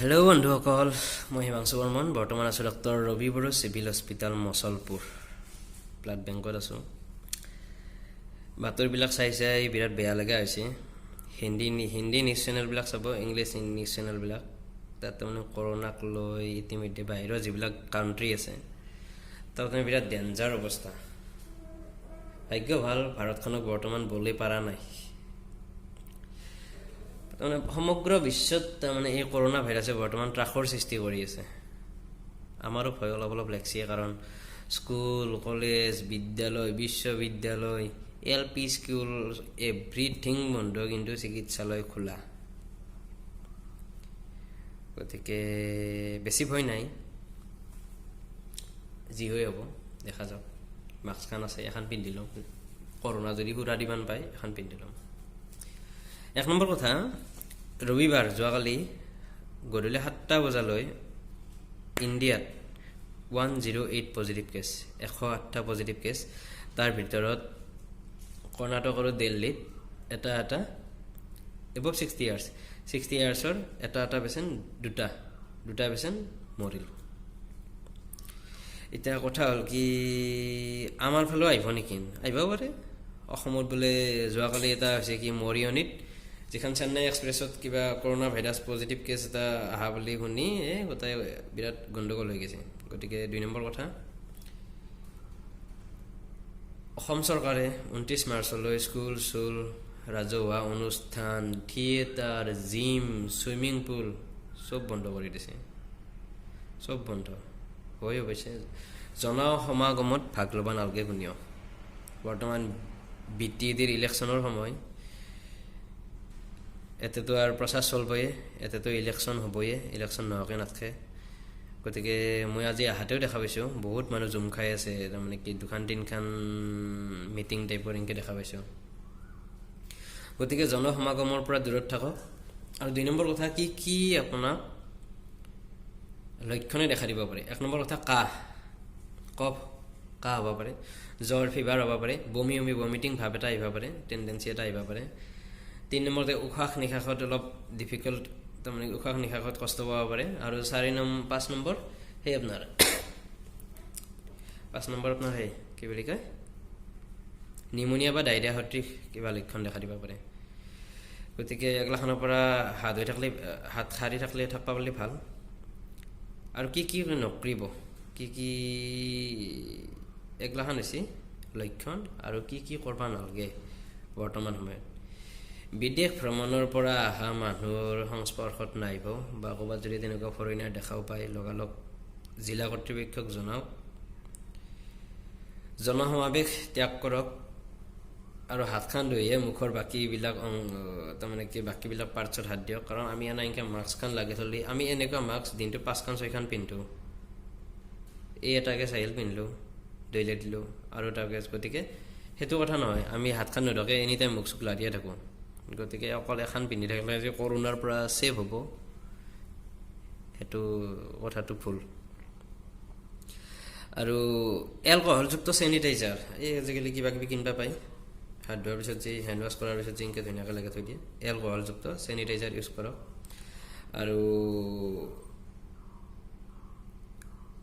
Hello' বন্ধুসকল, মই হিমাংশু বৰ্মন। বৰ্তমান আছোঁ doctor Rabi Boro civil hospital Mushalpur blood বেংকত আছোঁ। বাতৰিবিলাক চাই বিৰাট বেয়া লগা হৈছে। হিন্দী নিউজ চেনেলবিলাক চাব, ইংলিছ নিউজ চেনেলবিলাক, তাত তাৰমানে কৰোণাক লৈ ইতিমধ্যে বাহিৰৰ যিবিলাক কাণ্ট্ৰি আছে তাত মানে বিৰাট ডেঞ্জাৰ অৱস্থা। ভাগ্য ভাল ভাৰতখনক বৰ্তমান বলি পৰা নাই। তাৰমানে সমগ্ৰ বিশ্বত তাৰমানে এই কৰোণা ভাইৰাছে বৰ্তমান ত্ৰাসৰ সৃষ্টি কৰি আছে। আমাৰো ভয় অলপ লাগছে, কাৰণ স্কুল, কলেজ, বিদ্যালয়, বিশ্ববিদ্যালয়, LP স্কুল এভৰিথিং বন্ধ, কিন্তু চিকিৎসালয় খোলা। গতিকে বেছি ভয় নাই, যি হৈ হ'ব দেখা যাওক। মাস্কখন আছে, এখন পিন্ধি লওঁ। কৰোণা যদি সুৰা দিবান পায় এখন পিন্ধি লওঁ। 1 নম্বৰ কথা, ৰবিবাৰ যোৱাকালি গধূলি 7টা বজালৈ ইণ্ডিয়াত 108 পজিটিভ কেছ, 108টা পজিটিভ কেছ। তাৰ ভিতৰত কৰ্ণাটক আৰু দিল্লীত এটা এবভ 60 ইয়াৰ্ছৰ এটা পেচেণ্ট, দুটা পেচেণ্ট মৰিল। এতিয়া কথা হ'ল কি, আমাৰ ফালেও আহিব নেকি? আহিব পাৰে। অসমত বোলে যোৱাকালি এটা হৈছে কি, মৰিয়নিত যিখন চেন্নাই এক্সপ্ৰেছত কিবা কৰোণা ভাইৰাছ পজিটিভ কেছ এটা অহা বুলি শুনি গোটাই বিৰাট গণ্ডগোল হৈ গৈছে। গতিকে 2 নম্বৰ কথা, অসম চৰকাৰে 29 মাৰ্চলৈ স্কুল, ৰাজহুৱা অনুষ্ঠান, থিয়েটাৰ, জিম, ছুইমিং পুল চব বন্ধ কৰি দিছে। চব বন্ধ হৈ অৱশ্যে জনসমাগমত ভাগ ল'ব নালাগে কোনেও। বৰ্তমান BTDৰ ইলেকশ্যনৰ সময়, এতেতো আৰু প্ৰচাৰ চলবয়ে, এতেতো ইলেকশ্যন হ'বয়ে, ইলেকশ্যন নোহোৱাকৈ নাথাকে। গতিকে মই আজি আহাতেও দেখা পাইছোঁ বহুত মানুহ জুম খাই আছে, তাৰমানে কি 2-3খন মিটিং টাইপৰ এনেকৈ দেখা পাইছোঁ। গতিকে জনসমাগমৰ পৰা দূৰত থাকক। আৰু 2 নম্বৰ কথা, কি আপোনাক লক্ষণে দেখা দিব পাৰে। 1 নম্বৰ কথা, কাহ হ'ব পাৰে, জ্বৰ, ফিভাৰ হ'ব পাৰে, ভমিটিং ভাৱ এটা আহিব পাৰে, টেণ্ডেঞ্চি এটা আহিব পাৰে। 3 নম্বৰতে উশাহ নিশাহত অলপ ডিফিকাল্ট, তাৰমানে উশাহ নিশাহত কষ্ট পাব পাৰে। আৰু 5 নম্বৰ আপোনাৰ 5 নম্বৰ আপোনাৰ কি বুলি কয়, নিউমনিয়া বা ডায়েৰিয়া সদৃশ কিবা লক্ষণ দেখা দিব পাৰে। গতিকে এগলাখনৰ পৰা হাত সাৰি থাকিলে থাকিব পাৰিলে ভাল। আৰু কি নকৰিব, কি এগলাখান হৈছে লক্ষণ, আৰু কি কৰিব নালাগে বৰ্তমান সময়ত। বিদেশ ভ্ৰমণৰ পৰা অহা মানুহৰ সংস্পৰ্শত নাহিব, বা ক'ৰবাত যদি তেনেকুৱা ফৰেইনাৰ দেখাও পায় লগালগ জিলা কৰ্তৃপক্ষক জনাওক। জনসমাৱেশ ত্যাগ কৰক, আৰু হাতখন ধুইহে মুখৰ বাকীবিলাক পাৰ্টছত হাত দিয়ক। কাৰণ আমি এনেকৈ মাস্কখন লাগি থ'লে, আমি এনেকুৱা মাস্ক দিনটো 5-6খন পিন্ধোঁ। এটাকে চাইল পিন্ধিলোঁ, দৈলে দিলোঁ, আৰু এটাকে। গতিকে সেইটো কথা নহয়, আমি হাতখন নোধোৱাকৈ এনি টাইম মুখ চুখ লাৰিয়ে থাকোঁ। গতিকে অকল এখন পিন্ধি থাকিলে যে কৰোণাৰ পৰা ছেভ হ'ব, সেইটো কথাটো ভুল। আৰু এলকহলযুক্ত চেনিটাইজাৰ, আজিকালি কিবা কিবি কিনিব পায়, হাত ধোৱাৰ পিছত যে হেণ্ড ৱাছ কৰাৰ পিছত যে এনেকৈ ধুনীয়াকৈ লগাই থৈ দিয়ে, এলকহলযুক্ত চেনিটাইজাৰ ইউজ কৰক। আৰু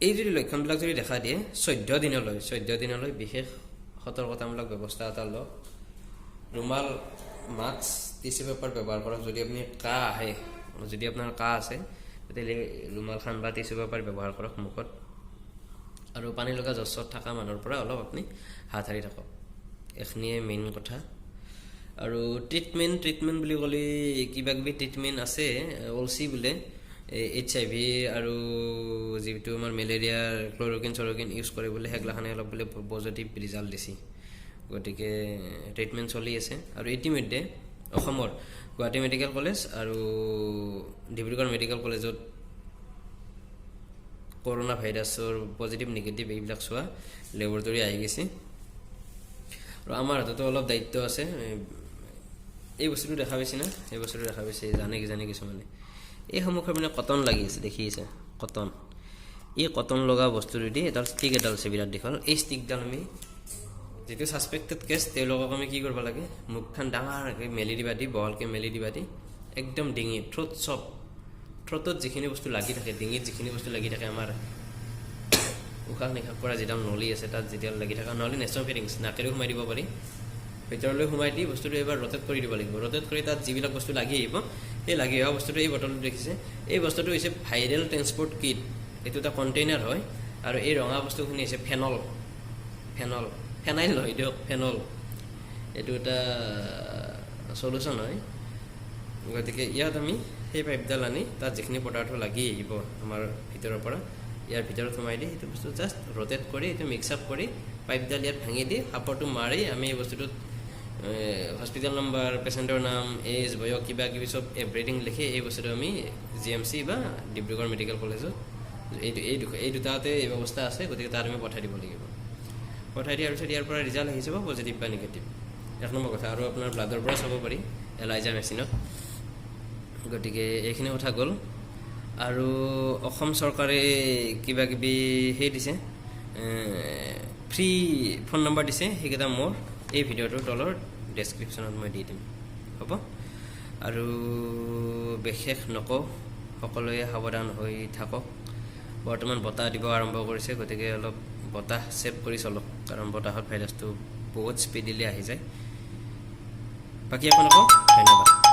এই যদি লক্ষণবিলাক যদি দেখা দিয়ে 14 দিনলৈ বিশেষ সতৰ্কতামূলক ব্যৱস্থা এটা লওক। ৰুমাল, মাস্ক, টিচু পেপাৰ ব্যৱহাৰ কৰক। যদি আপোনাৰ কাহ আছে তেতিয়াহ'লে ৰুমালখন বা টিচু পেপাৰ ব্যৱহাৰ কৰক মুখত। আৰু পানী লগা জ্বৰ থকা মানুহৰ পৰা অলপ আপুনি হাত সাৰি থাকক। এইখিনিয়ে মেইন কথা। আৰু ট্ৰিটমেণ্ট বুলি ক'লে কিবা কিবি ট্ৰিটমেণ্ট আছে, ওলচি বোলে HIV আৰু যিটো আমাৰ মেলেৰিয়াৰ ক্ল'ৰকিন ইউজ কৰে বোলে, সেইগিলাখানে অলপ বোলে পজিটিভ ৰিজাল্ট দিছে। গতিকে ট্ৰিটমেণ্ট চলি আছে। আৰু ইতিমধ্যে অসমৰ গুৱাহাটী মেডিকেল কলেজ আৰু ডিব্ৰুগড় মেডিকেল কলেজত কৰোণা ভাইৰাছৰ পজিটিভ নিগেটিভ এইবিলাক চোৱা লেবৰেটৰী আহি গৈছে। আৰু আমাৰ হাততো অলপ দায়িত্ব আছে। এই বস্তুটো দেখা পাইছে না, এই বস্তুটো দেখা পাইছে, জানে কিছুমানে। এই সন্মুখৰ মানে কটন লাগি আছে, দেখিছে কটন। এই কটন লগা বস্তুটো দি ষ্টিক এডাল আছে বিৰাট দীঘল। এই ষ্টিকডাল আমি যিটো ছাছপেক্টেড কেছ তেওঁলোকক আমি কি কৰিব লাগে, মুখখন ডাঙৰকৈ মেলি দিবা দি, বহলকৈ মেলি দিবা দি, একদম ডিঙি থ্ৰোট চব থ্ৰটত যিখিনি বস্তু লাগি থাকে, ডিঙিত যিখিনি বস্তু লাগি থাকে, আমাৰ উশাহ নিশাহ কৰা যিডাল নলী আছে তাত যেতিয়া লাগি থকা, নহ'লে নেছ'ফেৰিংছ নাকেৰেও সোমাই দিব পাৰি, ভিতৰলৈ সোমাই দি বস্তুটো এবাৰ ৰ'টেট কৰি দিব লাগিব। ৰ'টেট কৰি তাত যিবিলাক বস্তু লাগি আহিব, সেই লাগি অহা বস্তুটো এই বটলটো দেখিছে, এই বস্তুটো হৈছে ভাইৰেল ট্ৰেন্সপৰ্ট কিট। এইটো এটা কণ্টেইনাৰ হয়, আৰু এই ৰঙা বস্তুখিনি হৈছে ফেনাইল নহয় দিয়ক, ফেনল। এইটো এটা চলুশ্যন হয়। গতিকে ইয়াত আমি সেই পাইপডাল আনি তাত যিখিনি পদাৰ্থ লাগি আহিব আমাৰ ভিতৰৰ পৰা, ইয়াৰ ভিতৰত সোমাই দি সেইটো বস্তু জাষ্ট ৰ'টেট কৰি এইটো মিক্স আপ কৰি পাইপডাল ইয়াত ভাঙি দি সাপৰটো মাৰি আমি এই বস্তুটোত হস্পিটেল নম্বৰ, পেচেণ্টৰ নাম, এজ, বয়স, কিবা কিবি চব এভৰিথিং লিখি এই বস্তুটো আমি GMC বা ডিব্ৰুগড় মেডিকেল কলেজত এই দুটাতে এই ব্যৱস্থা আছে। গতিকে তাত আমি পঠাই দিব লাগিব। পঠাই দিয়াৰ পিছত ইয়াৰ পৰা ৰিজাল্ট আহি যাব পজিটিভ বা নিগেটিভ, 1 নম্বৰ কথা। আৰু আপোনাৰ ব্লাডৰ পৰা চাব পাৰি এলাইজাৰ মেচিনত। গতিকে এইখিনি কথা গ'ল। আৰু অসম চৰকাৰে কিবা কিবি সেই দিছে, ফ্ৰী ফোন নম্বৰ দিছে, সেইকেইটা মোৰ এই ভিডিঅ'টোৰ তলৰ ডেছক্ৰিপশ্যনত মই দি দিম, হ'ব। আৰু বিশেষ নকওঁ, সকলোৱে সাৱধান হৈ থাকক। বৰ্তমান বতাহ দিব আৰম্ভ কৰিছে, গতিকে অলপ বতাহ ছেভ কৰি চলক, কাৰণ বতাহত ভাইৰাছটো বহুত স্পীডিলি আহি যায়। বাকী আপোনালোকক ধন্যবাদ।